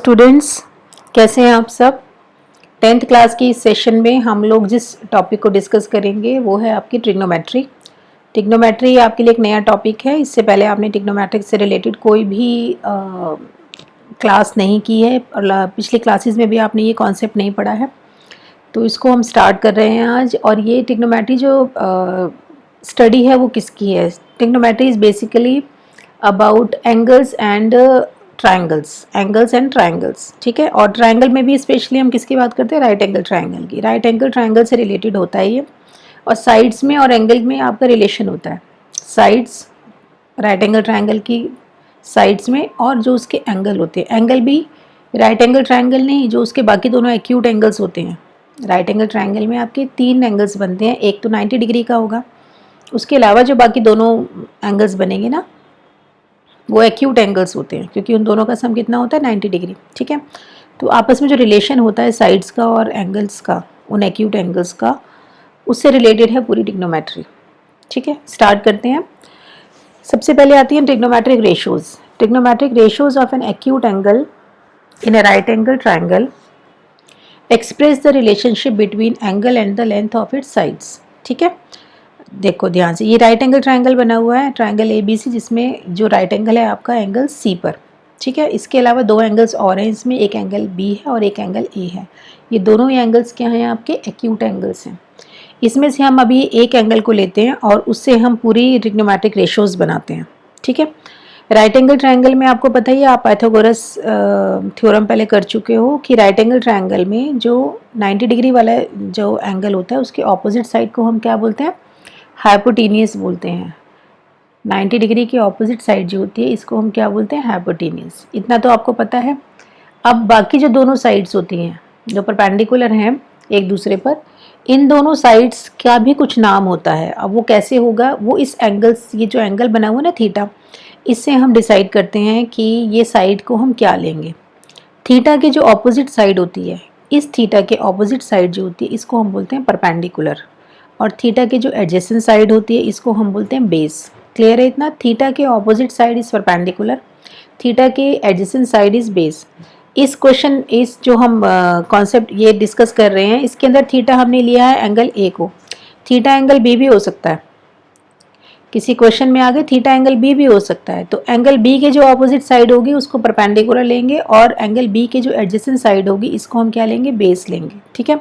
Students, कैसे हैं आप सब। 10th क्लास की इस सेशन में हम लोग जिस टॉपिक को डिस्कस करेंगे वो है आपकी ट्रिग्नोमेट्री। ट्रिग्नोमेट्री आपके लिए एक नया टॉपिक है। इससे पहले आपने ट्रिग्नोमेट्रिक से रिलेटेड कोई भी क्लास नहीं की है और पिछली क्लासेस में भी आपने ये कॉन्सेप्ट नहीं पढ़ा है, तो इसको हम स्टार्ट कर रहे हैं आज। और ये ट्रिग्नोमेट्री जो स्टडी है वो किसकी है? Trigonometry is basically about angles and triangles, ठीक है। और ट्रायंगल में भी स्पेशली हम किसकी बात करते हैं? राइट एंगल ट्रायंगल की। राइट एंगल ट्रायंगल से रिलेटेड होता है ये। और साइड्स में और एंगल में आपका रिलेशन होता है। साइड्स राइट एंगल ट्रायंगल की साइड्स में, और जो उसके एंगल होते हैं, एंगल भी राइट एंगल ट्रायंगल नहीं, जो उसके बाकी दोनों एक्यूट एंगल्स होते हैं। राइट एंगल ट्रायंगल में आपके 3 एंगल्स बनते हैं, एक तो 90 डिग्री का होगा, उसके अलावा जो बाकी दोनों एंगल्स बनेंगे ना वो एक्यूट एंगल्स होते हैं, क्योंकि उन दोनों का सम कितना होता है? 90 डिग्री, ठीक है। तो आपस में जो रिलेशन होता है साइड्स का और एंगल्स का, उन एक्यूट एंगल्स का, उससे रिलेटेड है पूरी ट्रिग्नोमेट्री, ठीक है। स्टार्ट करते हैं। सबसे पहले आती है trigonometric ratios. Trigonometric ratios of an acute angle in a right angle triangle express the relationship between angle and the length of its sides, ठीक है। देखो ध्यान से, ये राइट एंगल ट्रायंगल बना हुआ है, ट्रायंगल ABC, जिसमें जो राइट एंगल है आपका एंगल C पर, ठीक है। इसके अलावा 2 एंगल्स और हैं इसमें, एक एंगल B है और एक एंगल A है। ये दोनों ही एंगल्स क्या हैं? आपके एक्यूट एंगल्स हैं। इसमें से हम अभी एक एंगल को लेते हैं और उससे हम पूरी ट्रिग्नोमेट्रिक रेशियोज बनाते हैं, ठीक है। राइट एंगल ट्रायंगल में आपको पता ही है, आप पाइथागोरस थ्योरम पहले कर चुके हो कि राइट एंगल ट्रायंगल में जो 90 डिग्री वाला जो एंगल होता है उसके ऑपोजिट साइड को हम क्या बोलते हैं? हाइपोटेनियस बोलते हैं। 90 डिग्री की ऑपोजिट साइड जो होती है इसको हम क्या बोलते हैं? हाइपोटेनियस। इतना तो आपको पता है। अब बाकी जो दोनों साइड्स होती हैं जो परपेंडिकुलर हैं एक दूसरे पर, इन दोनों साइड्स का भी कुछ नाम होता है। अब वो कैसे होगा? वो इस एंगल्स, ये जो एंगल बना हुआ ना थीटा, इससे हम डिसाइड करते हैं कि ये साइड को हम क्या लेंगे। थीटा की जो ऑपोजिट साइड होती है, इस थीटा के ऑपोजिट साइड जो होती है इसको हम बोलते हैं परपेंडिकुलर, और थीटा की जो एडजेसेंट साइड होती है इसको हम बोलते हैं बेस। क्लियर है इतना? थीटा के opposite side is perpendicular, theta के एडजेसेंट साइड इज बेस। इस क्वेश्चन, इस जो हम कॉन्सेप्ट ये डिस्कस कर रहे हैं, इसके अंदर थीटा हमने लिया है एंगल A को। थीटा एंगल B भी हो सकता है, किसी क्वेश्चन में आगे थीटा एंगल B भी हो सकता है। तो एंगल B के जो ऑपोजिट साइड होगी उसको परपेंडिकुलर लेंगे, और एंगल B के जो एडजेसेंट साइड होगी इसको हम क्या लेंगे? बेस लेंगे, ठीक है।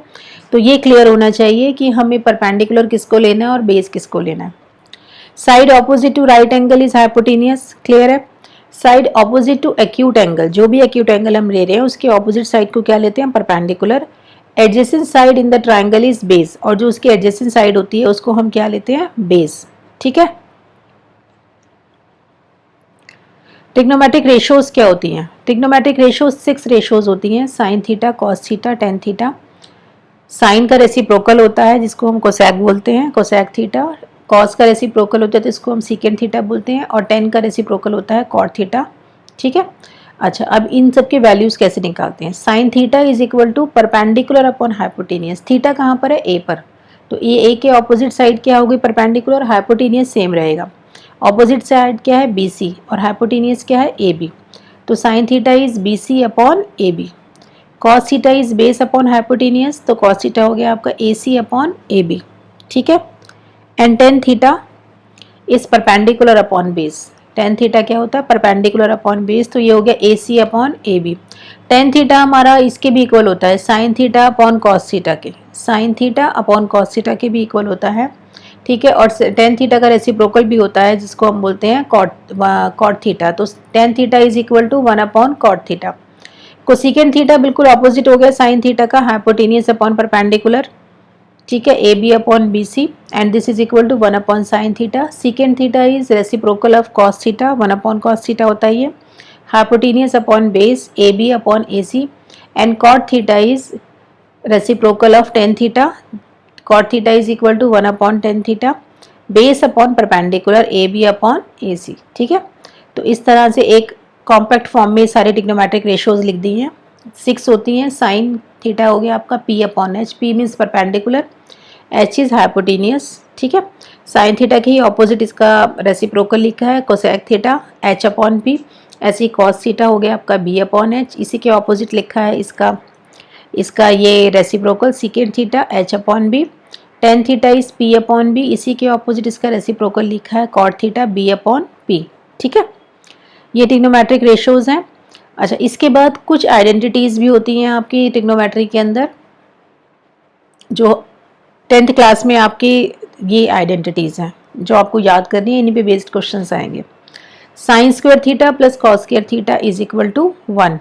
तो ये क्लियर होना चाहिए कि हमें परपेंडिकुलर किसको लेना है और बेस किसको लेना है। Side opposite to right angle is hypotenuse, clear है। Side opposite to acute angle, जो भी एक्यूट एंगल हम ले रहे हैं उसके ऑपोजिट साइड को क्या लेते हैं? Perpendicular. Adjacent side in the triangle is base, और जो उसकी एडजेसेंट साइड होती है उसको हम क्या लेते हैं? बेस, ठीक है। ट्रिग्नोमेट्रिक रेशियोज क्या होती हैं? ट्रिग्नोमेट्रिक रेशियोज 6 रेशियोज होती हैं। Sine theta, cos theta, tan theta. Sine का रेसिप्रोकल होता है जिसको हम कोसेक बोलते हैं, कोसेक थीटा। कॉस का रेसिप्रोकल होता है तो इसको हम सीकेंड थीटा बोलते हैं, और टेन का रेसिप्रोकल होता है कॉट थीटा, ठीक है। अच्छा, अब इन सब के वैल्यूज कैसे निकालते हैं? Sine theta is equal to perpendicular upon hypotenuse. Theta कहाँ पर है? A पर, तो ये A के ऑपोजिट साइड क्या होगी? परपेंडिकुलर। हाइपोटेनियस सेम रहेगा। ऑपोजिट साइड क्या है? BC, और हाइपोटेनियस क्या है? AB। तो sine theta is BC upon AB। Cos theta is base upon hypotenuse, तो कॉस थीटा हो गया आपका AC अपॉन AB, ठीक है। And ten theta is perpendicular upon base. Tan theta क्या होता है? परपेंडिकुलर अपॉन बेस, तो ये हो गया AC upon AB। Tan theta हमारा इसके भी इक्वल होता है sine theta upon cos theta के, sine theta upon cos theta के भी इक्वल होता है, ठीक है। और टेन थीटा का रेसिप्रोकल भी होता है जिसको हम बोलते हैं कॉट थीटा, तो tan theta is equal to 1 upon cot theta. Cosecant theta बिल्कुल ऑपोजिट हो गया साइन थीटा का, हाइपोटेनियस अपॉन परपेंडिकुलर, ठीक है, AB upon BC, and this is equal to 1 upon sine theta. Secant theta is reciprocal of cos theta, 1 upon cos theta होता है ये। Hypotenuse upon base, AB upon AC, and cot theta is reciprocal of tan theta. Cot theta is equal to 1 upon tan theta. Base upon perpendicular, AB upon AC, ठीक है। तो इस तरह से एक कॉम्पैक्ट फॉर्म में सारे ट्रिग्नोमेट्रिक रेशियोज लिख दी हैं। 6 होती हैं। साइन थीटा हो गया आपका P upon H, P means perpendicular, H is hypotenuse, ठीक है। साइन थीटा के ही ऑपोजिट इसका रेसिप्रोकल लिखा है cosec theta, H upon P, ऐसे ही कॉस थीटा हो गया आपका बी अपॉन एच, इसी के ऑपोजिट लिखा है इसका ये reciprocal secant theta H upon B, tan theta is P upon B, इसी के ऑपोजिट इसका रेसिप्रोकल लिखा है cot theta B upon P. ठीक है, ये ट्रिग्नोमेट्रिक रेशियोज हैं। अच्छा, इसके बाद कुछ आइडेंटिटीज़ भी होती हैं आपकी ट्रिग्नोमेट्री के अंदर, जो 10th क्लास में आपकी ये आइडेंटिटीज़ हैं जो आपको याद करनी है, इन्हीं पे बेस्ड क्वेश्चंस आएंगे। Sine square theta plus cos square theta is equal to 1।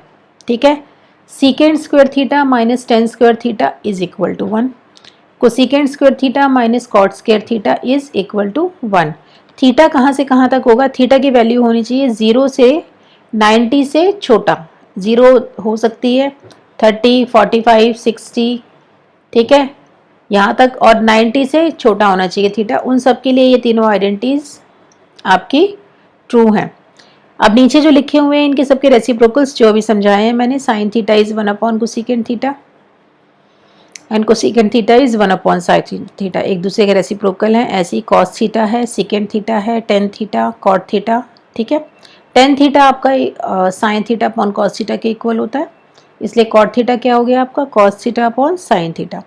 ठीक है, secant square theta minus tan square theta is equal to 1, cosecant square theta minus cot square theta is equal to 1। Theta कहाँ से कहाँ तक होगा? Theta की value होनी चाहिए 0 से 90 से छोटा, 0 हो सकती है 30, 45, 60, ठीक है, यहाँ तक, और 90 से छोटा होना चाहिए थीटा। उन सब के लिए ये तीनों आइडेंटिटीज आपकी ट्रू हैं। अब नीचे जो लिखे हुए हैं इनके सबके रेसिप्रोकल्स जो अभी समझाए हैं मैंने, sign theta is 1 upon cosecant theta and cosecant theta is 1 upon sine theta, एक दूसरे के रेसिप्रोकल हैं। ऐसे ही कॉस थीटा है, सेकेंट थीटा है, टेन थीटा, कॉट थीटा। ठीक है, टेन थीटा आपका sine theta upon cos theta के इक्वल होता है, इसलिए कॉट थीटा क्या हो गया आपका cos theta upon sine theta.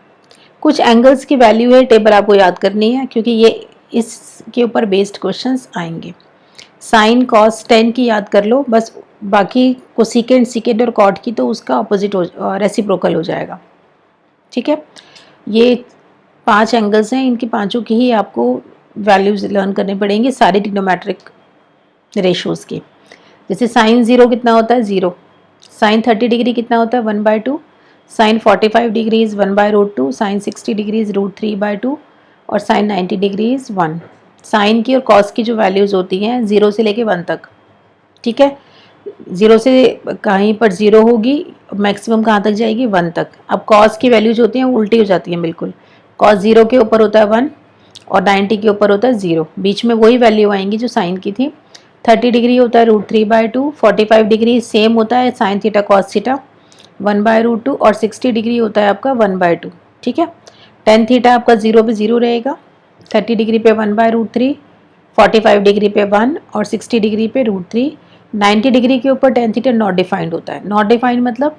कुछ एंगल्स की वैल्यू है, टेबल आपको याद करनी है क्योंकि ये इसके ऊपर बेस्ड क्वेश्चंस आएंगे। साइन कॉस टेन की याद कर लो बस, बाकी कोसेकेंट सेकेंट और कॉट की तो उसका अपोजिट रेसिप्रोकल हो जाएगा। ठीक है, ये 5 एंगल्स हैं, इनकी पांचों की ही आपको वैल्यूज लर्न करने पड़ेंगे सारे ट्रिग्नोमेट्रिक रेशियोज के। जैसे साइन 0 कितना होता है 0, साइन 30 डिग्री कितना होता है 1/2, sine 45 degree is 1/√2, sine 60 degree is √3/2 और साइन 90 डिग्री इज 1। साइन की और कॉस की जो वैल्यूज़ होती हैं 0 से लेके 1 तक। ठीक है, 0 से कहीं पर 0 होगी, मैक्सिमम कहाँ तक जाएगी 1 तक। अब कॉस की वैल्यूज होती हैं उल्टी हो जाती हैं बिल्कुल, कॉस 0 के ऊपर होता है 1 और 90 के ऊपर होता है 0, बीच में वही वैल्यू आएंगी जो साइन की थी। 30 डिग्री होता है √3/2, 45 डिग्री सेम होता है साइन थीटा कॉस थीटा 1/√2 और 60 डिग्री होता है आपका 1/2। ठीक है, टेन थीटा आपका 0 पे 0 रहेगा, 30 डिग्री पे 1/√3, 45 डिग्री पे 1 और 60 डिग्री पे √3। 90 डिग्री के ऊपर टेन थीटा नॉट डिफाइंड होता है। नॉट डिफाइंड मतलब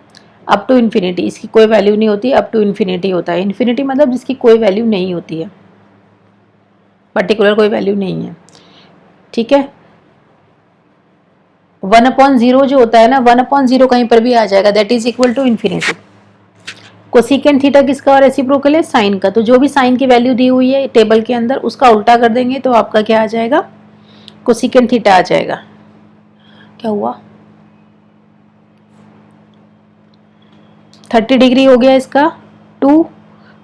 अप टू इन्फिनिटी, इसकी कोई वैल्यू नहीं होती, अप टू इन्फिनिटी होता है। इन्फिनिटी मतलब जिसकी कोई वैल्यू नहीं होती है, पर्टिकुलर कोई वैल्यू नहीं है। ठीक है, 1/0 जो होता है ना, 1/0 कहीं पर भी आ जाएगा, that is equal to infinity. Cosecant theta किसका रेसिप्रोकल है? साइन का। तो जो भी साइन की वैल्यू दी हुई है टेबल के अंदर उसका उल्टा कर देंगे तो आपका क्या आ जाएगा? कोसेकेंट थीटा आ जाएगा। क्या हुआ? 30 डिग्री हो गया इसका 2,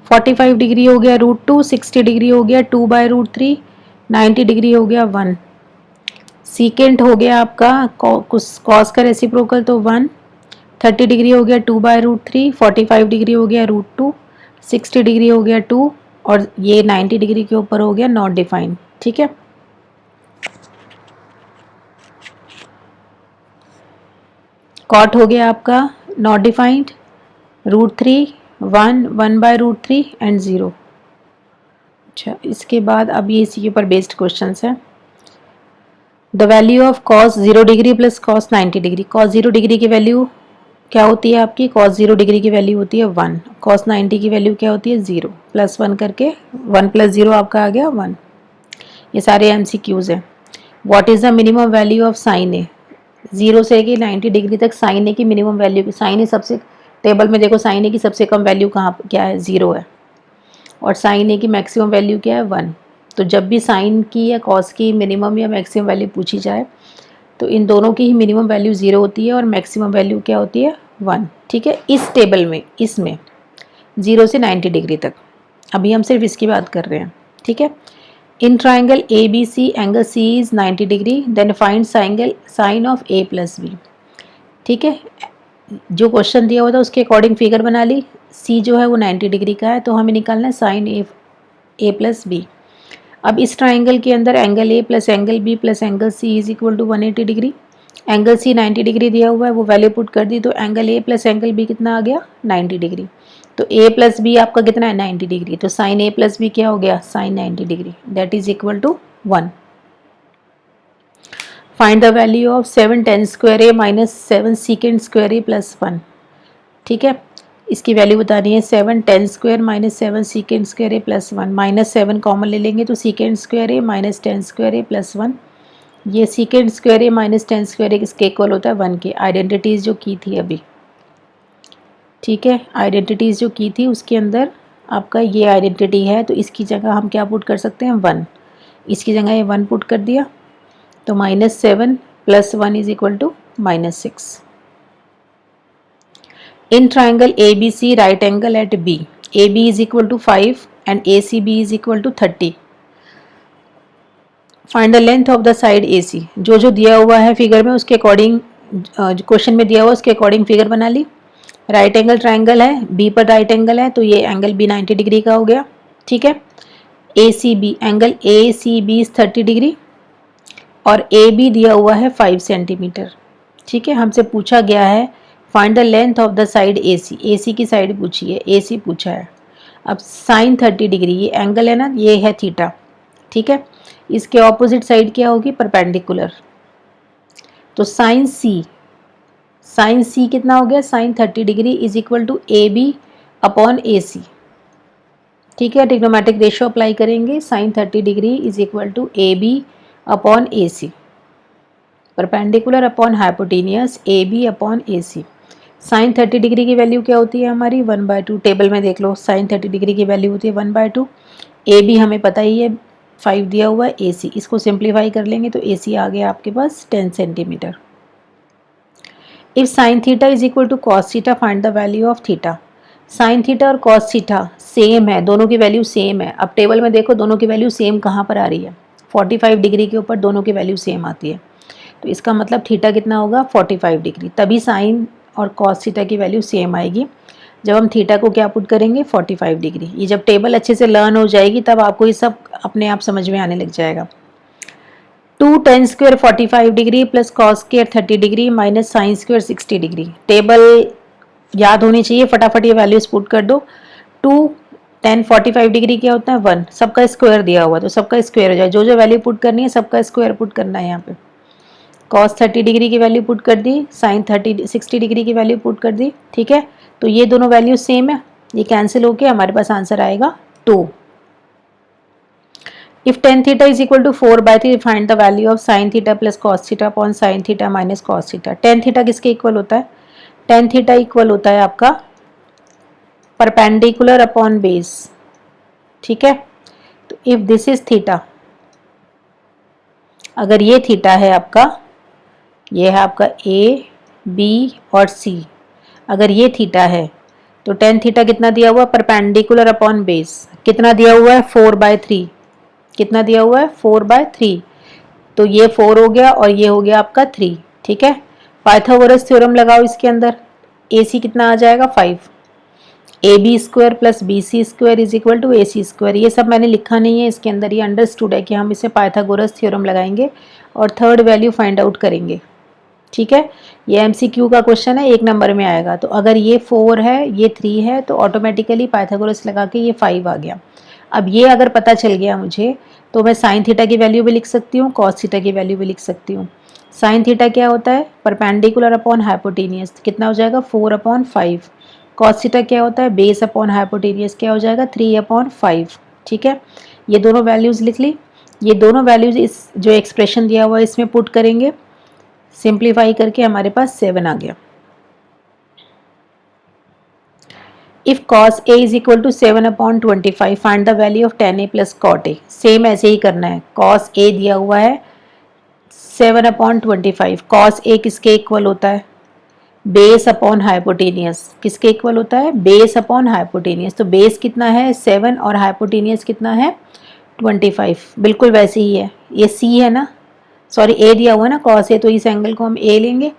45 डिग्री हो गया √2, 60 डिग्री हो गया 2/√3, 90 डिग्री हो गया 1। सीकेंट हो गया आपका कॉस का रेसिप्रोकल तो 1, 30 डिग्री हो गया 2/√3, 45 डिग्री हो गया √2, 60 डिग्री हो गया 2 और ये 90 डिग्री के ऊपर हो गया नॉट डिफाइंड। ठीक है, कॉट हो गया आपका नॉट डिफाइंड, √3, 1, 1/√3 एंड 0। अच्छा, इसके बाद अब ये इसी के ऊपर बेस्ड क्वेश्चन है। The value of cos 0 degree plus cos 90 degree. Cos 0 degree की वैल्यू क्या होती है आपकी? कॉस 0 डिग्री की वैल्यू होती है 1, कॉस 90 की वैल्यू क्या होती है 0, प्लस 1 करके 1 + 0 आपका आ गया 1। ये सारे MCQs हैं। What is the minimum value of sine A? 0 से लेके 90 डिग्री तक साइन ए की मिनिमम वैल्यू, साइन ए सबसे, टेबल में देखो साइन ए की सबसे कम वैल्यू कहाँ क्या है? 0 है, और साइन ए की मैक्सिमम वैल्यू क्या है? 1। तो जब भी साइन की या कॉस की मिनिमम या मैक्सिमम वैल्यू पूछी जाए तो इन दोनों की ही मिनिमम वैल्यू 0 होती है और मैक्सिमम वैल्यू क्या होती है? 1। ठीक है, इस टेबल में, इसमें 0 से 90 डिग्री तक, अभी हम सिर्फ इसकी बात कर रहे हैं। ठीक है, in triangle ABC angle C is 90 degree, then find sine of A + B। ठीक है, जो क्वेश्चन दिया हुआ था उसके अकॉर्डिंग फिगर बना ली। C जो है वो 90 डिग्री का है तो हमें निकालना है साइन A + B। अब इस ट्राइंगल के अंदर angle A + angle B + angle C is equal to 180 degree. Angle C 90 degree दिया हुआ है, वो वैल्यू पुट कर दी तो एंगल A + एंगल B कितना आ गया? 90 डिग्री। तो A + B आपका कितना है? 90 डिग्री। तो साइन A + B क्या हो गया? Sine 90 degree, that is equal to 1। Find the value of 7 tan square A minus 7 secant square A plus 1। ठीक है, इसकी वैल्यू बतानी है 7 tan square minus 7 secant square A plus 1, minus 7 common ले लेंगे तो secant square A minus 10 square A plus 1। ये secant square A minus 10 square A किसके इक्वल होता है 1 के। आइडेंटिटीज़ जो की थी अभी, ठीक है, आइडेंटिटीज़ जो की थी उसके अंदर आपका ये आइडेंटिटी है, तो इसकी जगह हम क्या पुट कर सकते हैं 1, इसकी जगह ये 1 पुट कर दिया तो -7 + 1 is equal to -6। In triangle A B C right angle at B, A B is equal to 5 and A C B is equal to 30। Find the length of the side A C. जो जो दिया हुआ है figure में उसके according, question में दिया हुआ उसके अकॉर्डिंग फिगर बना ली। राइट एंगल ट्राइंगल है, बी पर राइट एंगल है तो ये एंगल बी 90 डिग्री का हो गया। ठीक है, A C B, angle A C B 30 degree और ए बी दिया हुआ है 5 सेंटीमीटर। ठीक है, हमसे पूछा गया है find the length of the side A C. A C की साइड पूछी है, ए सी पूछा है। अब साइन 30 डिग्री, ये एंगल है ना, ये है थीटा। ठीक है, इसके ऑपोजिट साइड क्या होगी परपेंडिकुलर, तो साइन सी, साइन सी कितना हो गया sine 30 degree is equal to A B upon A C. ठीक है, ट्रिग्नोमेट्रिक रेशियो अप्लाई करेंगे, sine 30 degree is equal to A B upon A C, perpendicular upon hypotenuse A B upon A C. Sine 30 degree की value क्या होती है हमारी 1/2, table में देख लो, साइन 30 डिग्री की वैल्यू होती है 1/2। ए बी हमें पता ही है 5 दिया हुआ है, ए सी इसको सिंप्लीफाई कर लेंगे तो ए सी आ गया आपके पास 10 centimetre. If sine theta is equal to cos theta find the value of theta. Sine theta और कॉस थीटा सेम है, दोनों की वैल्यू सेम है। अब टेबल में देखो दोनों की वैल्यू सेम कहाँ पर आ रही है, 45 डिग्री के ऊपर दोनों की वैल्यू सेम आती है, तो इसका मतलब थीटा कितना होगा 45 डिग्री, तभी साइन और कॉस थीटा की वैल्यू सेम आएगी जब हम थीटा को क्या पुट करेंगे 45 डिग्री। ये जब टेबल अच्छे से लर्न हो जाएगी तब आपको ये सब अपने आप समझ में आने लग जाएगा। 2 tan square 45 degree plus cos square 30 degree minus sine square 60 degree. Table याद होनी चाहिए, फटाफट ये वैल्यूज पुट कर दो। 2 tan 45 डिग्री क्या होता है 1, सबका स्क्वायर दिया हुआ तो सबका स्क्वायर हो जाए, जो जो वैल्यू पुट करनी है सबका स्क्वायर पुट करना है यहाँ पे। कॉस 30 डिग्री की वैल्यू पुट कर दी, साइन 60 डिग्री की वैल्यू पुट कर दी। ठीक है, तो ये दोनों वैल्यू सेम है, ये कैंसिल होके हमारे पास आंसर आएगा 2। If tan theta is equal to 4/3 find the value of sin theta plus cos theta upon sin theta minus cos theta। tan theta किसके इक्वल होता है, tan theta इक्वल होता है आपका परपेंडिकुलर अपॉन बेस। ठीक है, तो इफ दिस इज थीटा, अगर ये थीटा है आपका, ये है आपका ए बी और सी, अगर ये थीटा है तो tan थीटा कितना दिया हुआ है परपेंडिकुलर अपॉन बेस, कितना दिया हुआ है 4/3, कितना दिया हुआ है 4/3, तो ये 4 हो गया और ये हो गया आपका 3। ठीक है, पाइथागोरस थ्योरम लगाओ इसके अंदर, ए सी कितना आ जाएगा 5, A B square plus B C square is equal to A C square. ये सब मैंने लिखा नहीं है इसके अंदर, ये अंडरस्टूड है कि हम इसे पाइथागोरस थ्योरम लगाएंगे और थर्ड वैल्यू फाइंड आउट करेंगे। ठीक है, ये MCQ का क्वेश्चन है, 1 नंबर में आएगा। तो अगर ये 4 है ये 3 है तो ऑटोमेटिकली पाइथागोरस लगा के ये 5 आ गया। अब ये अगर पता चल गया मुझे तो मैं साइन थीटा की वैल्यू भी लिख सकती हूँ, कॉस थीटा की वैल्यू भी लिख सकती हूँ। साइन थीटा क्या होता है परपेंडिकुलर अपॉन हाइपोटेनियस, कितना हो जाएगा 4/5। कॉस थीटा क्या होता है बेस अपॉन हाइपोटेनियस, क्या हो जाएगा 3/5। ठीक है, ये दोनों वैल्यूज़ लिख ली, ये दोनों वैल्यूज़ इस जो एक्सप्रेशन दिया हुआ है इसमें पुट करेंगे, सिंप्लीफाई करके हमारे पास 7 आ गया। If cos a is equal to 7/25 find the value of tan a plus cot a। Same ऐसे ही करना है, cos a दिया हुआ है 7/25, cos a किसके इक्वल होता है बेस अपॉन हाइपोटेनियस, किसके इक्वल होता है बेस अपॉन हाइपोटेनियस। तो बेस कितना है 7 और हाइपोटेनियस कितना है 25, बिल्कुल वैसे ही है। ये c है ना, सॉरी a दिया हुआ है ना cos a, तो इस एंगल को हम a लेंगे।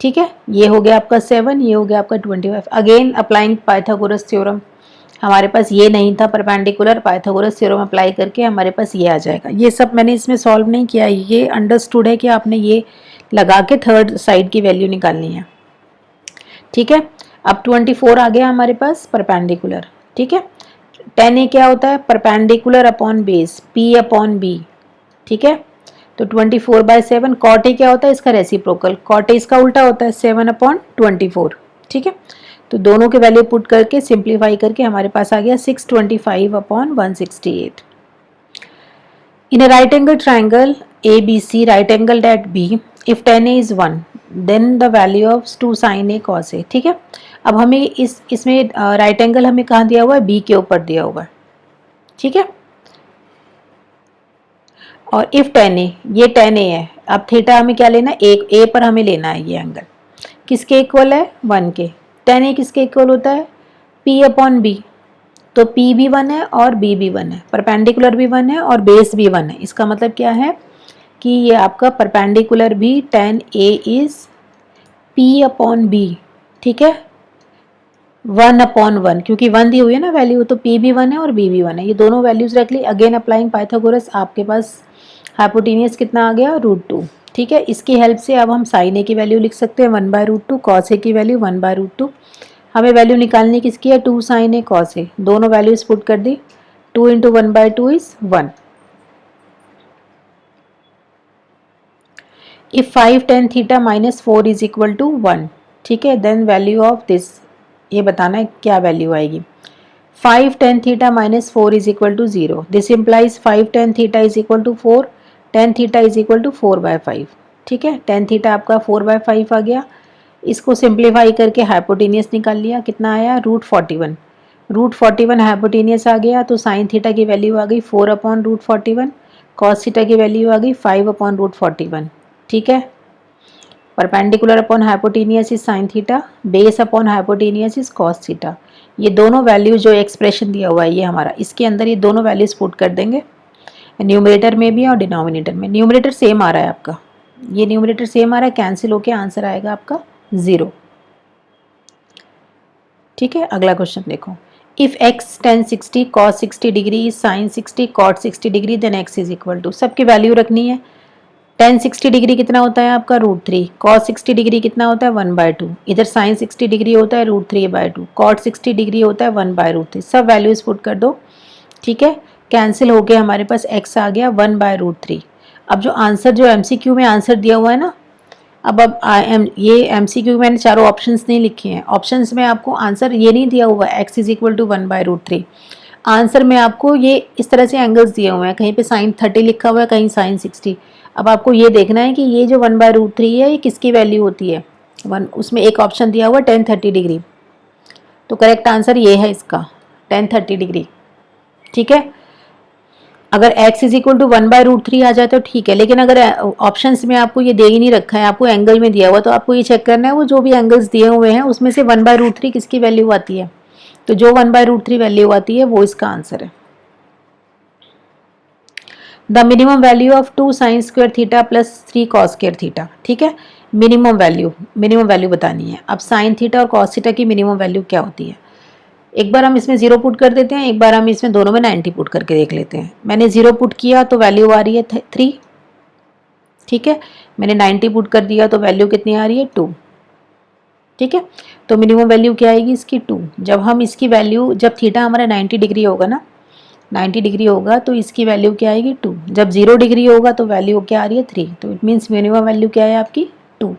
ठीक है, ये हो गया आपका 7, ये हो गया आपका 25। अगेन अप्लाइंग पाइथागोरस थ्योरम, हमारे पास ये नहीं था परपेंडिकुलर, पाइथागोरस थ्योरम अप्लाई करके हमारे पास ये आ जाएगा। ये सब मैंने इसमें सॉल्व नहीं किया, ये अंडरस्टूड है कि आपने ये लगा के थर्ड साइड की वैल्यू निकालनी है। ठीक है, अब 24 आ गया हमारे पास परपेंडिकुलर। ठीक है, tan a क्या होता है परपेंडिकुलर अपॉन बेस P/B। ठीक है, तो 24/7 कॉट ए क्या होता है इसका रेसिप्रोकल, कॉट ए इसका उल्टा होता है 7/24, ठीक है। तो दोनों के वैल्यू पुट करके सिंप्लीफाई करके हमारे पास आ गया 625/168। In a right angle triangle ABC, right angle at B, if tan A is 1 then the value of 2 sin A cos A, ठीक है। अब हमें इसमें राइट एंगल हमें कहाँ दिया हुआ है, B के ऊपर दिया हुआ है, ठीक है। और इफ tan A, ये tan A है, अब थीटा हमें क्या लेना है, एक A पर हमें लेना है ये एंगल, किसके इक्वल है 1 के। tan A किसके इक्वल होता है P/B, तो P भी 1 है और B भी 1 है, परपेंडिकुलर भी 1 है और बेस भी 1 है। इसका मतलब क्या है कि ये आपका परपेंडिकुलर भी tan A इज P/B, ठीक है, 1/1, क्योंकि 1 दी हुई है ना वैल्यू, तो P भी 1 है और B भी 1 है। ये दोनों वैल्यूज रख ली। अगेन अप्लाइंग पाइथागोरस, आपके पास हाइपोटेनियस कितना आ गया √2, ठीक है। इसकी हेल्प से अब हम साइन ए की वैल्यू लिख सकते हैं 1/√2, कॉस ए की वैल्यू 1/√2। हमें वैल्यू निकालने किसकी है 2 sin A cos A, दोनों वैल्यूज पुट कर दी, 2 × 1/2 is 1। If 5 tan theta -4 is equal to 1, ठीक है, देन वैल्यू ऑफ दिस, ये बताना है क्या वैल्यू आएगी। 5 tan theta -4 is equal to 0, this implies 5 tan theta is equal to 4, tan theta is equal to 4/5, ठीक है। tan थीटा आपका 4/5 आ गया। इसको सिंप्लीफाई करके हाइपोटेनियस निकाल लिया, कितना आया √41, √41 हाइपोटेनियस आ गया। तो साइन थीटा की वैल्यू आ गई 4/√41, कॉस थीटा की वैल्यू आ गई 5/√41, ठीक है। Perpendicular upon hypotenuse is sine theta, base upon hypotenuse is cos theta. ये दोनों वैल्यू जो एक्सप्रेशन दिया हुआ है ये हमारा, इसके अंदर ये दोनों वैल्यूज पुट कर देंगे, न्यूमरेटर में भी और डिनोमिनेटर में। न्यूमरेटर सेम आ रहा है आपका, ये न्यूमरेटर सेम आ रहा है, कैंसिल होके आंसर आएगा आपका 0, ठीक है। अगला क्वेश्चन देखो, if x tan 60 cos 60 degree sin 60 cot 60 degree then x is equal to, सबकी वैल्यू रखनी है। tan 60 डिग्री कितना होता है आपका √3, cos 60 डिग्री कितना होता है 1/2, इधर sin 60 डिग्री होता है √3/2, cot 60 डिग्री होता है 1/√3, सब वैल्यूज पुट कर दो, ठीक है। कैंसिल हो गया, हमारे पास x आ गया 1/√3। अब जो आंसर, जो MCQ में आंसर दिया हुआ है ना, अब ये MCQ मैंने चारों ऑप्शंस नहीं लिखे हैं, ऑप्शंस में आपको आंसर ये नहीं दिया हुआ है x is equal to 1/√3। Answer में आपको ये इस तरह से एंगल्स दिए हुए हैं, कहीं पे sin 30 लिखा हुआ है, कहीं sin 60। अब आपको ये देखना है कि ये जो 1/√3 है ये किसकी वैल्यू होती है, उसमें एक ऑप्शन दिया हुआ है tan 30 डिग्री, तो करेक्ट आंसर ये है इसका tan 30 डिग्री, ठीक है। अगर x इज इक्वल टू 1/√3 आ जाए तो ठीक है, लेकिन अगर ऑप्शंस में आपको ये दे ही नहीं रखा है, आपको एंगल में दिया हुआ, तो आपको ये चेक करना है वो जो भी एंगल्स दिए हुए हैं उसमें से 1/√3 किसकी वैल्यू आती है, तो जो 1/√3 वैल्यू आती है वो इसका आंसर है। The minimum value of 2 sin square theta plus 3 cos square theta, ठीक है। मिनिमम वैल्यू बतानी है। अब साइन थीटा और कॉस थीटा की मिनिमम वैल्यू क्या होती है, एक बार हम इसमें 0 पुट कर देते हैं, एक बार हम इसमें दोनों में 90 पुट करके देख लेते हैं। मैंने 0 पुट किया तो वैल्यू आ रही है 3, ठीक है। मैंने 90 पुट कर दिया तो वैल्यू कितनी आ रही है 2, ठीक है। तो मिनिमम वैल्यू क्या आएगी इसकी 2। जब हम इसकी वैल्यू, जब थीटा हमारा 90 डिग्री होगा ना, 90 डिग्री होगा तो इसकी वैल्यू क्या आएगी 2। जब 0 डिग्री होगा तो वैल्यू क्या आ रही है 3, तो इट मीन्स मिनिमम वैल्यू क्या है आपकी 2।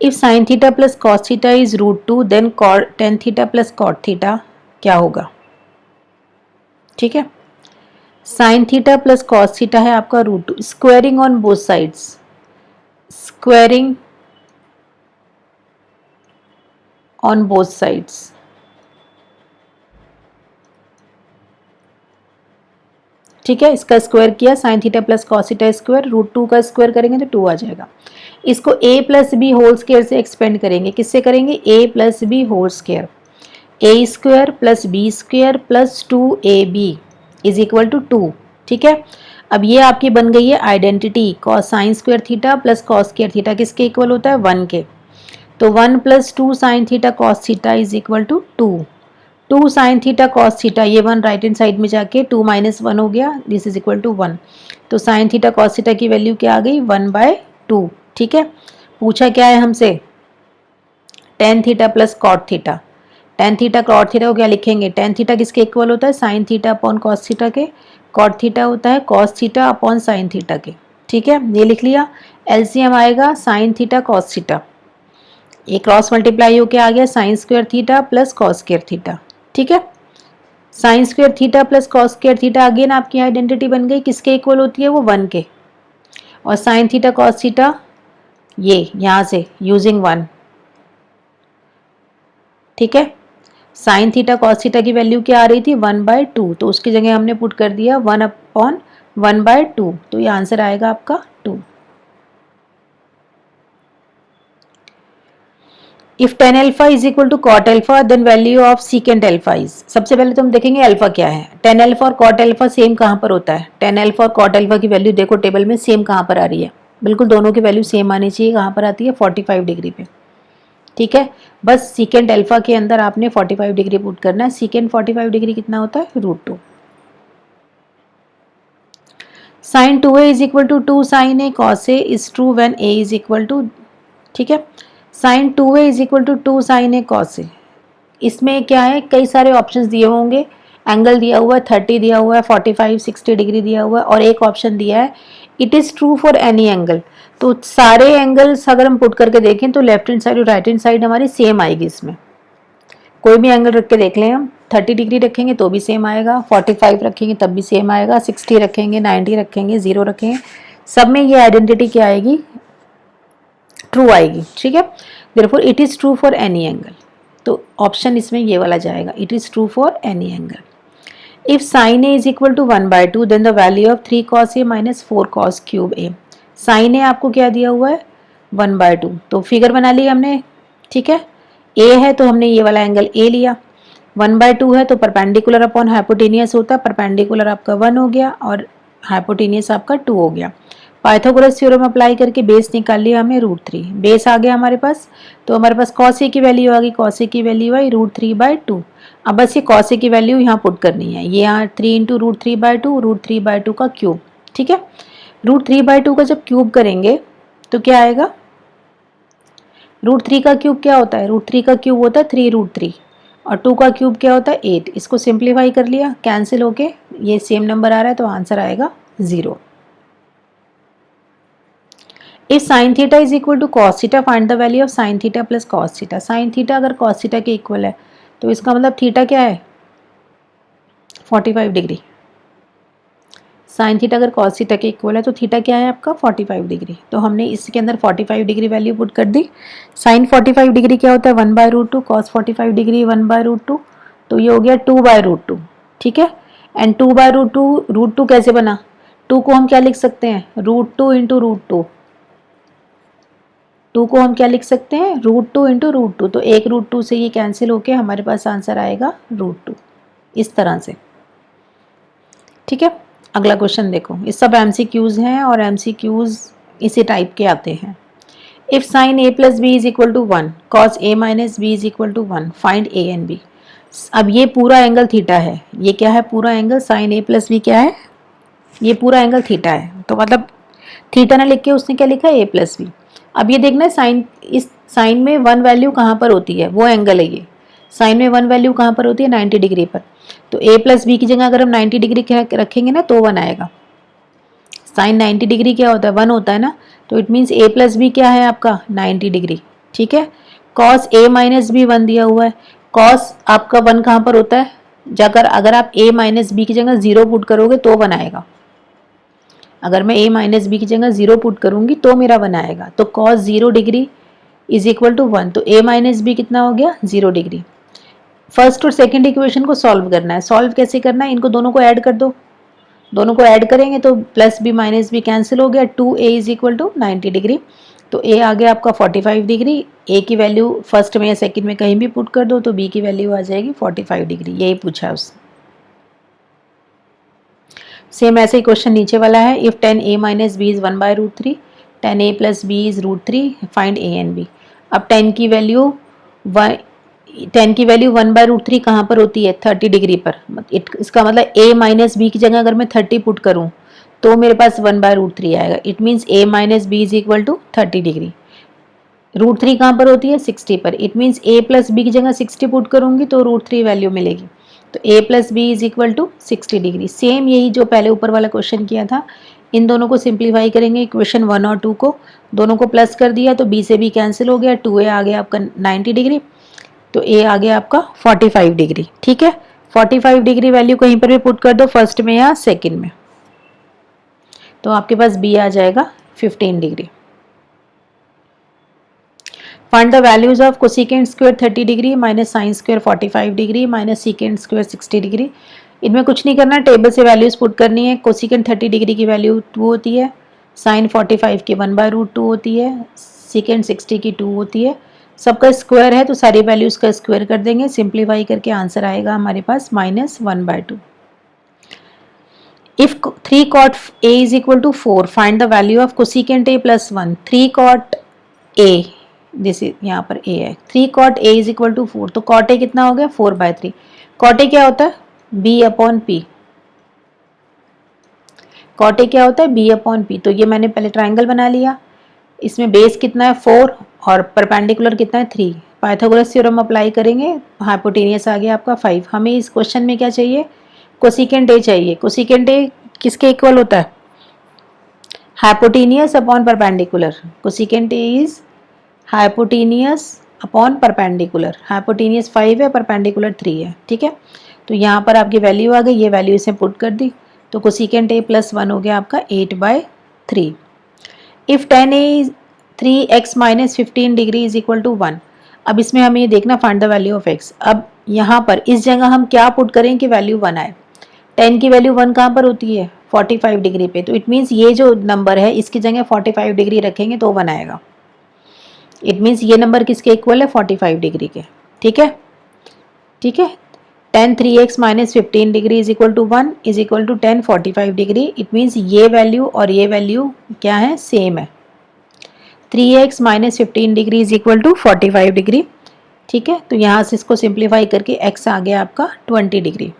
If sine theta plus cos theta is √2 then tan theta plus cot theta क्या होगा, ठीक है। Sine theta plus cos theta है आपका √2, squaring on both sides, squaring on both sides, ठीक है। इसका स्क्वायर किया, sine theta plus cos theta square, √2 का स्क्वायर करेंगे तो 2 आ जाएगा। इसको a plus B whole square से एक्सपेंड करेंगे, किससे करेंगे a plus B whole square, a square plus B square plus 2ab is equal to 2, ठीक है। अब ये आपकी बन गई है identity, cos sine square theta plus cos square theta किसके इक्वल होता है 1 के, तो 1 plus 2 sine theta cos theta is equal to 2, 2 sine theta cos theta, ये 1 राइट हैंड साइड में जाके 2 - 1 हो गया, दिस इज इक्वल टू 1। तो साइन थीटा कॉस थीटा की वैल्यू क्या आ गई 1/2, ठीक है। पूछा क्या है हमसे tan theta plus cot theta, tan theta cot theta को क्या लिखेंगे, टेन थीटा किसके इक्वल होता है, sine theta upon cos theta के, कॉट थीटा होता है cos theta upon sine theta के। ठीक है, ये लिख लिया। एलसीएम आएगा साइन थीटा कॉस थीटा, ये क्रॉस मल्टीप्लाई होके आ गया sine square theta plus cos square theta. ठीक है, sine square theta plus cos square theta again आपकी आइडेंटिटी बन गई, किसके इक्वल होती है वो 1 के, और साइन थीटा कॉस थीटा ये यहाँ से यूजिंग 1। ठीक है, साइन थीटा कॉस थीटा की वैल्यू क्या आ रही थी 1/2, तो उसकी जगह हमने पुट कर दिया 1/1/2, तो ये आंसर आएगा आपका 2। If tan alpha is equal to cot alpha then value of secant alpha is, सबसे पहले तो हम देखेंगे अल्फा क्या है। tan अल्फा और कॉट अल्फा सेम कहाँ पर होता है, tan अल्फा और कॉट अल्फा की वैल्यू देखो टेबल में सेम कहाँ पर आ रही है, बिल्कुल दोनों की वैल्यू सेम आनी चाहिए, कहाँ पर आती है 45 डिग्री पे। ठीक है, बस सीकेंट अल्फा के अंदर आपने 45 डिग्री पुट करना है। सीकेंट 45 डिग्री कितना होता है √2। Sine 2a is equal to 2 sine A cos A is true when a is equal to, ठीक है, sine 2a is equal to 2 sine A cos A. इसमें क्या है, कई सारे ऑप्शंस दिए होंगे, एंगल दिया हुआ है 30 दिया हुआ है, 45 60 डिग्री दिया हुआ है, और एक ऑप्शन दिया है it is true for any angle. तो सारे एंगल्स अगर हम पुट करके देखें तो लेफ्ट हैंड साइड और राइट हैंड साइड हमारी सेम आएगी। इसमें कोई भी एंगल रख के देख लें हम, 30 डिग्री रखेंगे तो भी सेम आएगा, 45 रखेंगे तब भी सेम आएगा, 60 रखेंगे, 90 रखेंगे, 0 रखेंगे, सब में ये आइडेंटिटी क्या आएगी, ट्रू आएगी। ठीक है, therefore it is true for any angle, तो ऑप्शन इसमें ये वाला जाएगा, it is true for any angle. If sine A is equal to 1/2 then the value of 3 cos a minus 4 cos cube A. Sine A आपको क्या दिया हुआ है 1/2, तो फिगर बना ली हमने। ठीक है, ए है तो हमने ये वाला एंगल ए लिया, 1/2 है तो परपेंडिकुलर अपॉन हाइपोटेनियस होता है, परपेंडिकुलर आपका 1 हो गया और हाइपोटेनियस आपका 2 हो गया। पाइथागोरस थ्योरम अप्लाई करके बेस निकाल लिया हमने √3, बेस आ गया हमारे पास, तो हमारे पास cos a की वैल्यू आ गई, cos a की वैल्यू आई √3/2। अब बस ये cos a की वैल्यू यहाँ पुट करनी है, ये यहाँ 3 × √3/2, √3/2 का क्यूब। ठीक है, √3/2 का जब क्यूब करेंगे तो क्या आएगा, √3 का क्यूब क्या होता है, √3 का क्यूब होता है 3√3, और 2 का क्यूब क्या होता है 8। इसको सिंप्लीफाई कर लिया, कैंसिल होके ये सेम नंबर आ रहा है, तो आंसर आएगा 0। If sine theta is equal to cos theta find the value of sine theta plus cos theta. Sine theta अगर कॉस थीटा के इक्वल है तो इसका मतलब थीटा क्या है 45 डिग्री। साइन थीटा अगर कॉस थीटा के इक्वल है तो थीटा क्या है आपका 45 डिग्री, तो हमने इसके अंदर 45 डिग्री वैल्यू पुट कर दी। साइन 45 डिग्री क्या होता है 1/√2, कॉस 45 डिग्री 1/√2, तो ये हो गया 2/√2। ठीक है, एंड 2/√2, √2 कैसे बना, 2 को हम क्या लिख सकते हैं √2 × √2, 2 को हम क्या लिख सकते हैं √2 × √2, तो एक √2 से ये कैंसिल होके हमारे पास आंसर आएगा √2, इस तरह से। ठीक है, अगला क्वेश्चन देखो, ये सब MCQs हैं और MCQs इसी टाइप के आते हैं। If sine a plus b is equal to 1 cos a minus b is equal to 1 find a and b। अब ये पूरा एंगल थीटा है, ये क्या है पूरा angle, sine a plus b क्या है, ये पूरा एंगल थीटा है, तो मतलब थीटा ना लिख के उसने क्या लिखा a प्लस बी। अब ये देखना है साइन, इस साइन में 1 वैल्यू कहाँ पर होती है, वो एंगल है ये, साइन में 1 वैल्यू कहाँ पर होती है 90 डिग्री पर, तो a प्लस बी की जगह अगर हम 90 डिग्री रखेंगे ना तो 1 आएगा। साइन 90 डिग्री क्या होता है 1 होता है ना, तो it means a plus b क्या है आपका 90 डिग्री। ठीक है, कॉस a माइनस बी 1 दिया हुआ है, कॉस आपका 1 कहाँ पर होता है, जाकर अगर आप a माइनस बी की जगह 0 पुट करोगे तो 1 आएगा, अगर मैं a माइनस बी की जगह 0 पुट करूंगी तो मेरा 1 आएगा, तो cos 0 degree is equal to 1, तो a माइनस बी कितना हो गया 0 डिग्री। फर्स्ट और सेकंड इक्वेशन को सॉल्व करना है, सॉल्व कैसे करना है, इनको दोनों को ऐड कर दो, दोनों को ऐड करेंगे तो plus b minus b cancel हो गया, 2a is equal to 90 degree, तो a आ गया आपका 45 डिग्री, a की वैल्यू फर्स्ट में या सेकंड में कहीं भी पुट कर दो तो b की वैल्यू आ जाएगी 45 डिग्री, यही पूछा है उसने। सेम ऐसे ही क्वेश्चन नीचे वाला है, if tan a minus b is 1/√3 tan a plus b is √3 find a and b। अब tan की वैल्यू 1/√3 कहाँ पर होती है 30 डिग्री पर, इसका मतलब a माइनस बी की जगह अगर मैं 30 पुट करूँ तो मेरे पास 1/√3 आएगा, it means a minus b is equal to 30 degree. √3 कहाँ पर होती है 60 पर, it means a plus b की जगह 60 पुट करूंगी तो √3 वैल्यू मिलेगी, तो a plus b is equal to 60 degree. Same यही जो पहले ऊपर वाला क्वेश्चन किया था, इन दोनों को सिंप्लीफाई करेंगे, इक्वेशन 1 और 2 को, दोनों को प्लस कर दिया तो b से b कैंसिल हो गया, 2a आ गया आपका 90 डिग्री, तो a आ गया आपका 45 डिग्री। ठीक है, 45 डिग्री वैल्यू कहीं पर भी पुट कर दो, फर्स्ट में या सेकेंड में, तो आपके पास b आ जाएगा 15 degree. Find the values of cosecant square 30 degree minus sine square 45 degree minus secant square 60 degree. इनमें कुछ नहीं करना, टेबल से वैल्यूज पुट करनी है। कोसिकेंट 30 डिग्री की वैल्यू 2 होती है, साइन 45 की 1/√2 होती है, सीकेंट 60 की 2 होती है। सबका स्क्वायर है तो सारी वैल्यूज का स्क्वायर कर देंगे, सिंप्लीफाई करके आंसर आएगा हमारे पास -1/2। If 3 cot A is equal to 4, find the value of cosecant A plus 1। 3 cot A, this is यहाँ पर A है, 3 cot A is equal to 4, तो cot A कितना हो गया 4/3। cot A क्या होता है B/P, cot A क्या होता है B/P, तो ये मैंने पहले ट्राइंगल बना लिया, इसमें बेस कितना है 4 और परपेंडिकुलर कितना है 3, पाइथागोरस थ्योरम अप्लाई करेंगे, हाइपोटेनियस आ गया आपका 5। हमें इस क्वेश्चन में क्या चाहिए, कोसिकेंट A चाहिए। कोसिकेंट A किसके इक्वल होता है, hypotenuse upon perpendicular. Cosecant A is hypotenuse upon perpendicular, hypotenuse 5 है, परपेंडिकुलर 3 है। ठीक है, तो यहाँ पर आपकी वैल्यू आ गई, ये वैल्यू इसे पुट कर दी, तो कोसिकेंट A प्लस 1 हो गया आपका 8/3। If tan A 3x minus 15 degree is equal to 1। अब इसमें हमें ये देखना find the value of x। अब यहाँ पर इस जगह हम क्या पुट करें कि वैल्यू 1 आए। tan की वैल्यू 1 कहाँ पर होती है 45 डिग्री पे, तो इट मीन्स ये जो नंबर है इसकी जगह 45 डिग्री रखेंगे तो 1 आएगा। इट मीन्स ये नंबर किसके इक्वल है 45 डिग्री के। ठीक है, ठीक है, tan 3x minus 15 degree is equal to 1 is equal to tan 45 degree. It means ये वैल्यू और ये वैल्यू क्या है सेम है, 3x minus 15 degree is equal to 45 degree. ठीक है, तो यहाँ से इसको सिंप्लीफाई करके x आ गया आपका 20 degree.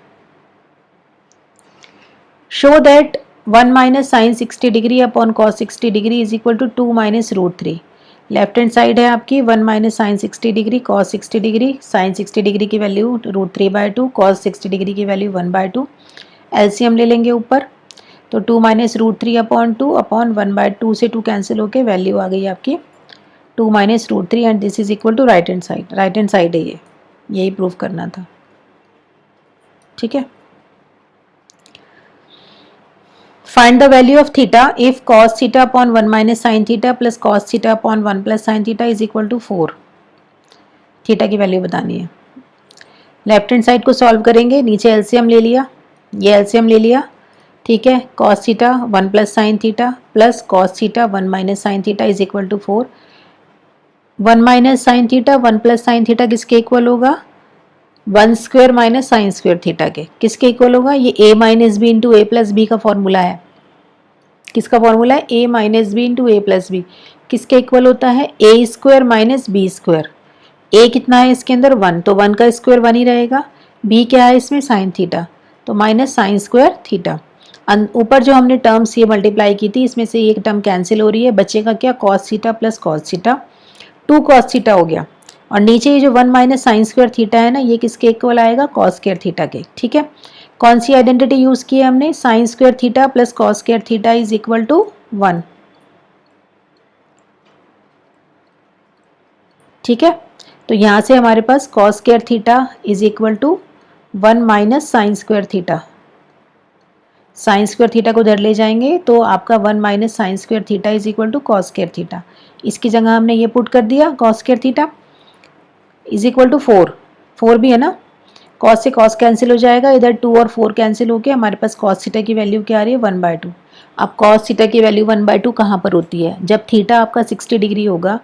Show that 1 minus sine 60 degree upon cos 60 degree is equal to 2 minus √3। Left hand side है आपकी 1 minus sine 60 degree cos 60 degree, sine 60 degree की वैल्यू √3/2, कॉस 60 डिग्री की वैल्यू 1/2। एलसीएम ले लेंगे ऊपर, तो 2 माइनस √3 अपॉन 2 अपॉन 1/2 से 2 cancel होके वैल्यू आ गई आपकी 2 minus √3 and this is equal to right hand side. Right hand side है ये, यही प्रूव करना था। ठीक है, find the value of theta if cos theta upon 1 minus sine theta plus cos theta upon 1 plus sine theta is equal to 4। Theta की value बतानी है। लेफ्ट हैंड साइड को सॉल्व करेंगे, नीचे एलसीएम ले लिया, ये एलसीएम ले लिया। ठीक है, cos theta 1 plus sine theta plus cos theta 1 minus sine theta is equal to 4। 1 minus sine theta 1 plus sine theta किसके इक्वल होगा 1 square minus sine square theta के, किसके इक्वल होगा, ये a minus b into a plus b का formula है। किसका फॉर्मूला है a minus b into a plus b, किसके इक्वल होता है a square minus b square. a कितना है इसके अंदर 1, तो 1 का स्क्वायर 1 ही रहेगा। b क्या है इसमें साइन थीटा, तो माइनस साइन स्क्वायर थीटा। ऊपर जो हमने टर्म्स ये मल्टीप्लाई की थी इसमें से एक टर्म कैंसिल हो रही है, बचेगा क्या cos theta plus cos theta, 2 cos theta हो गया। और नीचे ये जो 1 माइनस साइन स्क्वायर थीटा है ना, ये किसके इक्वल आएगा cos स्क्वायर थीटा के। ठीक है, कौन सी आइडेंटिटी यूज की है हमने, sine square theta plus cos square theta is equal to 1। ठीक है, तो यहां से हमारे पास cos square theta is equal to 1 minus sine square theta, sine square theta को उधर ले जाएंगे तो आपका 1 minus sine square theta is equal to cos square theta. इसकी जगह हमने ये पुट कर दिया cos square theta is equal to 4 भी है ना, cos से cos कैंसिल हो जाएगा, इधर 2 और 4 कैंसिल होके हमारे पास cos थीटा की वैल्यू क्या आ रही है 1/2। अब cos थीटा की वैल्यू 1/2 कहाँ पर होती है, जब थीटा आपका 60 डिग्री होगा,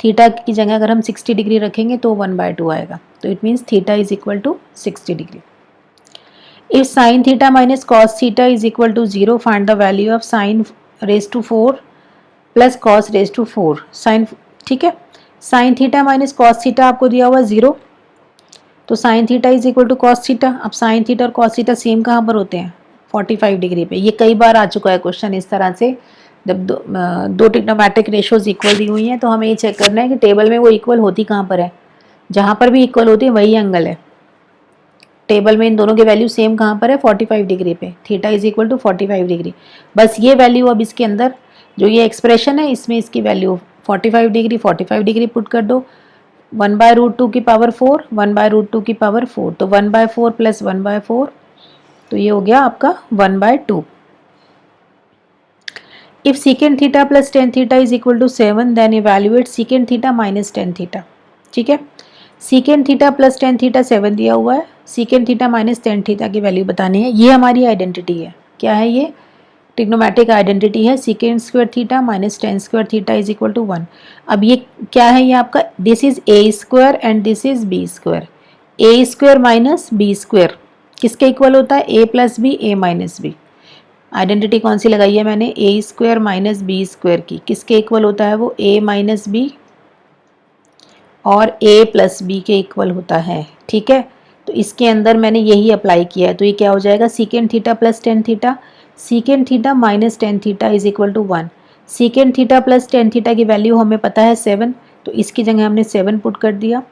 थीटा की जगह अगर हम 60 डिग्री रखेंगे तो 1/2 आएगा, तो it means theta is equal to 60 degree. If sine theta minus cos theta is equal to 0, find the value of sine raise to 4 plus cos raise to 4 sine. ठीक है, sine theta minus cos theta आपको दिया हुआ 0, तो sine theta is equal to cos theta. अब sine theta और cos theta same कहाँ पर होते हैं 45 डिग्री पे, ये कई बार आ चुका है क्वेश्चन इस तरह से, जब दो ट्रिग्नोमेट्रिक रेशोज इक्वल दी हुई हैं तो हमें ये चेक करना है कि टेबल में वो इक्वल होती कहाँ पर है, जहाँ पर भी इक्वल होती है वही एंगल है। टेबल में इन दोनों की वैल्यू सेम कहाँ पर है, 45 डिग्री पे, theta is equal to 45 degree. बस ये वैल्यू अब इसके अंदर जो ये एक्सप्रेशन है इसमें इसकी वैल्यू 45 डिग्री पुट कर दो। 1/√2 की पावर 4, 1/√2 की पावर 4, तो 1/4 प्लस 1/4, तो ये हो गया आपका 1/2। If secant theta plus tan theta is equal to 7 then evaluate secant theta minus tan theta. ठीक है, secant theta plus tan theta 7 दिया हुआ है, secant theta minus tan theta की वैल्यू बतानी है। ये हमारी आइडेंटिटी है, क्या है ये, ट्रिग्नोमेट्रिक आइडेंटिटी है, secant square theta minus tan square theta is equal to 1। अब ये क्या है, ये आपका this is a square and this is b square. a square minus b square किसके इक्वल होता है, a plus b, a minus b. Identity कौन सी लगाई है मैंने, a square minus b square की, किसके इक्वल होता है वो, a माइनस बी और a प्लस बी के इक्वल होता है। ठीक है, तो इसके अंदर मैंने यही अप्लाई किया है, तो ये क्या हो जाएगा, secant theta plus tan theta, secant theta minus tan theta is equal to 1। secant theta plus tan theta की वैल्यू हमें पता है 7, तो इसकी जगह हमने 7 पुट कर दिया।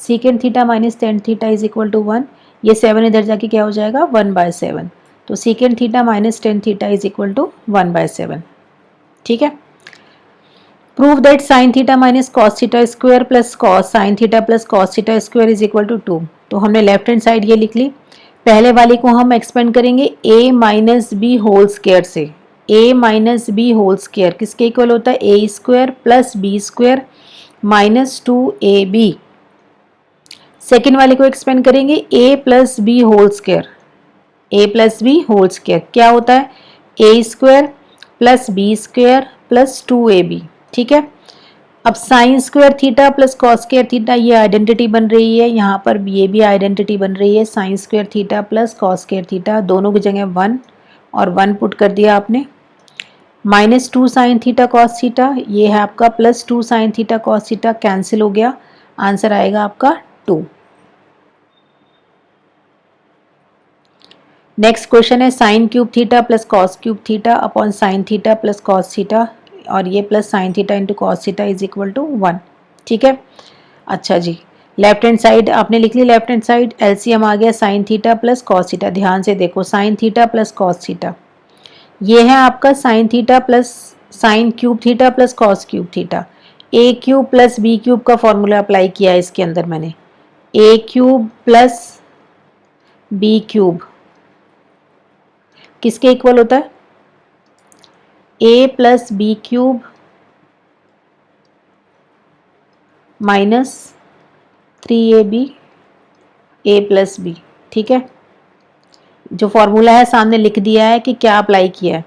secant theta minus tan theta is equal to 1, ये 7 इधर जाके क्या हो जाएगा 1/7, तो secant theta minus tan theta is equal to 1/7। ठीक है, prove that sine theta minus cos theta square plus cos sine theta plus cos theta square is equal to 2। तो हमने लेफ्ट हैंड साइड ये लिख ली, पहले वाली को हम एक्सपेंड करेंगे a minus b whole square से। a minus b whole square किसके इक्वल होता है, a square plus B square minus 2ab। Second वाले को एक्सपेंड करेंगे a plus B whole square, a plus B whole square क्या होता है, a square plus B square plus 2ab। ठीक है, अब sine square theta plus cos square theta ये आइडेंटिटी बन रही है, यहाँ पर ये भी आइडेंटिटी बन रही है, sine square theta plus cos square theta, दोनों की जगह 1 और 1 पुट कर दिया आपने। Minus 2 sine theta cos theta, ये है आपका plus 2 sine theta cos theta, cancel हो गया, आंसर आएगा आपका 2। नेक्स्ट क्वेश्चन है sine cube theta plus cos cube theta upon sine theta plus cos theta, और ये plus sine theta into cos theta is equal to 1। ठीक है, अच्छा जी, लेफ्ट हैंड साइड आपने लिख ली, लेफ्ट हैंड साइड एलसीएम आ गया sine theta plus cos theta. ध्यान से देखो, sine theta plus cos theta, ये है आपका sine theta plus sine cube theta plus cos cube theta. A cube plus B cube का फॉर्मूला अप्लाई किया है इसके अंदर मैंने, A cube plus B cube किसके इक्वल होता है, a plus B cube minus 3ab a plus B. ठीक है, जो फॉर्मूला है सामने लिख दिया है कि क्या अप्लाई किया है,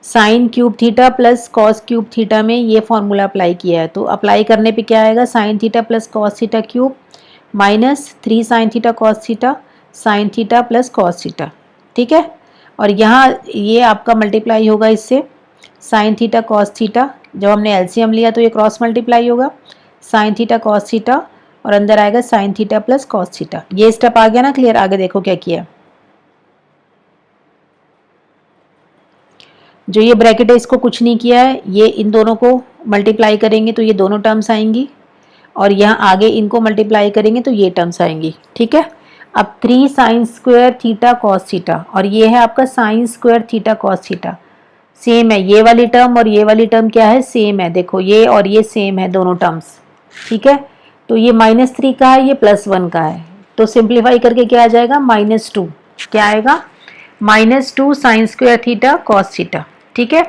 sine cube theta plus cos cube theta में ये फॉर्मूला अप्लाई किया है, तो अप्लाई करने पे क्या आएगा, sine theta plus cos theta cube minus 3 sign theta cos theta sine theta plus cos theta. ठीक है, और यहाँ ये आपका मल्टीप्लाई होगा इससे, साइन थीटा कॉस थीटा, जब हमने एलसीएम लिया तो ये क्रॉस मल्टीप्लाई होगा, साइन थीटा कॉस थीटा और अंदर आएगा sine theta plus cos theta. ये स्टेप आ गया ना क्लियर, आगे देखो क्या किया, जो ये ब्रैकेट है इसको कुछ नहीं किया है, ये इन दोनों को मल्टीप्लाई करेंगे तो ये दोनों टर्म्स आएंगी, और यहाँ आगे इनको मल्टीप्लाई करेंगे तो ये टर्म्स आएंगी। ठीक है, अब 3 sign square theta cos theta, और ये है आपका sign square theta cos theta, same है ये वाली टर्म और ये वाली टर्म क्या है, सेम है, देखो ये और ये सेम है दोनों टर्म्स। ठीक है, तो ये -3 का है, ये +1 का है, तो सिंप्लीफाई करके क्या आ जाएगा, -2, क्या आएगा, -2 sign square theta cos theta. ठीक है,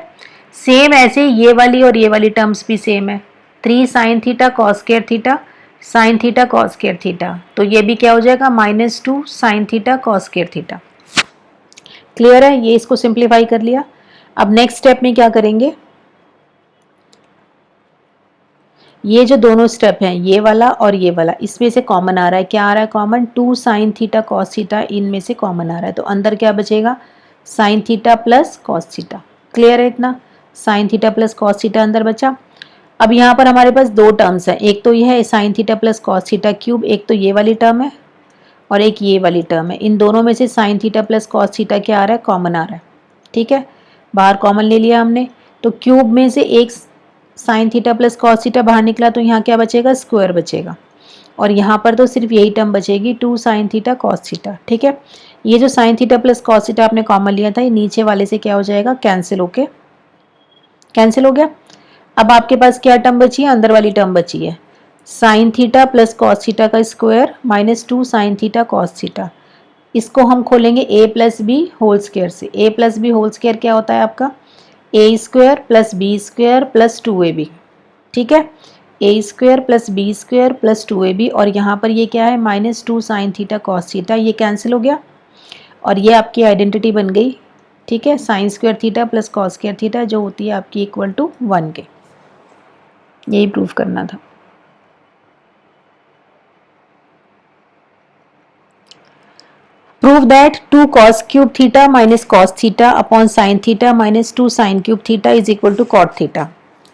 सेम ऐसे ये वाली और ये वाली टर्म्स भी सेम है, 3 sign theta cos square theta sine theta cos square theta, तो ये भी क्या हो जाएगा, -2 sine theta cos square theta. Clear है, ये इसको सिंप्लीफाई कर लिया। अब नेक्स्ट स्टेप में क्या करेंगे, ये जो दोनों स्टेप हैं ये वाला और ये वाला, इसमें से कॉमन आ रहा है, क्या आ रहा है common, 2 sine theta cos theta, इनमें से कॉमन आ रहा है, तो अंदर क्या बचेगा, sign theta plus cos theta. Clear है इतना, sign theta plus cos theta अंदर बचा। अब यहाँ पर हमारे पास दो टर्म्स हैं, एक तो ये है sine theta plus cos theta cube, एक तो ये वाली टर्म है और एक ये वाली टर्म है, इन दोनों में से sign theta plus cos theta क्या आ रहा है, कॉमन आ रहा है। ठीक है, बाहर कॉमन ले लिया हमने, तो क्यूब में से एक sign theta plus cos theta बाहर निकला, तो यहाँ क्या बचेगा, स्क्वायर बचेगा। और यहाँ पर तो सिर्फ यही टर्म बचेगी 2 साइन थीटा कॉस थीटा। ठीक है, ये जो sign theta plus cos theta आपने कॉमन लिया था, ये नीचे वाले से क्या हो जाएगा, कैंसिल होके कैंसिल हो गया। अब आपके पास क्या टर्म बची है, अंदर वाली टर्म बची है, sine theta plus cos theta का square minus 2 sine theta cos theta. इसको हम खोलेंगे a plus B whole square से। a plus B whole square क्या होता है आपका, a square plus B square plus 2ab। ठीक है, a square plus B square plus 2ab, और यहाँ पर ये क्या है, minus 2 sine theta cos theta, ये कैंसिल हो गया और ये आपकी आइडेंटिटी बन गई। ठीक है, sine square theta plus cos square theta जो होती है आपकी इक्वल टू 1 के। यही प्रूफ करना था। Prove that 2 cos cube theta minus cos theta upon sine theta minus 2 sine cube theta is equal to cot theta.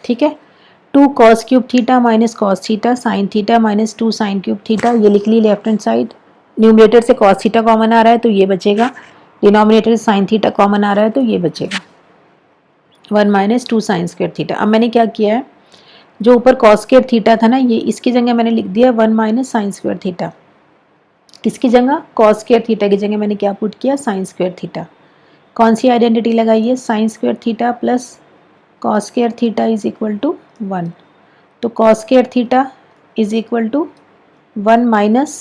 ठीक है, 2 cos cube theta minus cos theta sine theta minus 2 sine cube theta, ये लिख ली left hand side. Numerator से cos theta common आ रहा है तो ये बचेगा, डिनोमिनेटर से साइन थीटा कॉमन आ रहा है तो ये बचेगा 1 माइनस 2 साइन स्क्वायर थीटा। अब मैंने क्या किया है, जो ऊपर कॉस स्क्वायर थीटा था ना, ये इसकी जगह मैंने लिख दिया 1 माइनस साइन स्क्वायर थीटा। किसकी जगह, कॉस स्क्वायर थीटा की जगह मैंने क्या पुट किया, साइन स्क्वायर थीटा। कौन सी आइडेंटिटी लगाई है, sine square theta plus cos square theta is equal to 1। तो cos square theta is equal to 1 minus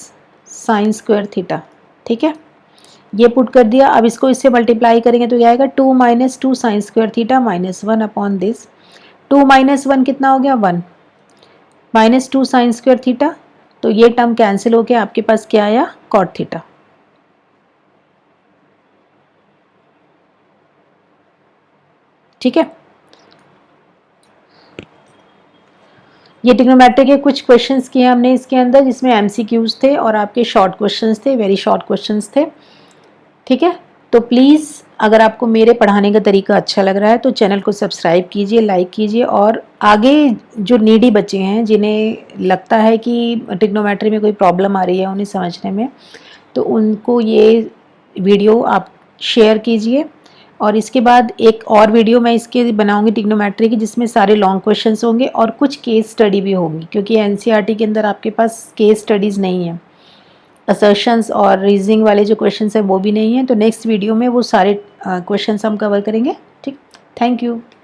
sine square theta. ठीक है, ये पुट कर दिया। अब इसको इससे मल्टीप्लाई करेंगे तो क्या आएगा, 2 minus 2 sign square theta minus 1 upon this. 2 minus 1 कितना हो गया, 1 माइनस 2 साइन स्क्वायर थीटा, तो ये टर्म कैंसिल हो गया, आपके पास क्या आया, कॉट थीटा। ठीक है, ये ट्रिग्नोमेट्री के कुछ क्वेश्चंस किए हमने इसके अंदर, जिसमें एमसीक्यूज थे और आपके शॉर्ट क्वेश्चंस थे, वेरी शॉर्ट क्वेश्चंस थे। ठीक है, तो प्लीज़ अगर आपको मेरे पढ़ाने का तरीका अच्छा लग रहा है तो चैनल को सब्सक्राइब कीजिए, लाइक कीजिए, और आगे जो नीडी बच्चे हैं जिन्हें लगता है कि ट्रिग्नोमेट्री में कोई प्रॉब्लम आ रही है उन्हें समझने में, तो उनको ये वीडियो आप शेयर कीजिए। और इसके बाद एक और वीडियो मैं इसके बनाऊंगी ट्रिग्नोमेट्री की, जिसमें सारे लॉन्ग क्वेश्चंस होंगे और कुछ केस स्टडी भी होंगी, क्योंकि एनसीईआरटी के अंदर आपके पास केस स्टडीज़ नहीं है, असर्शंस और रीजनिंग वाले जो क्वेश्चंस है वो भी नहीं है। तो नेक्स्ट वीडियो में वो सारे क्वेश्चंस हम कवर करेंगे। ठीक, थैंक यू।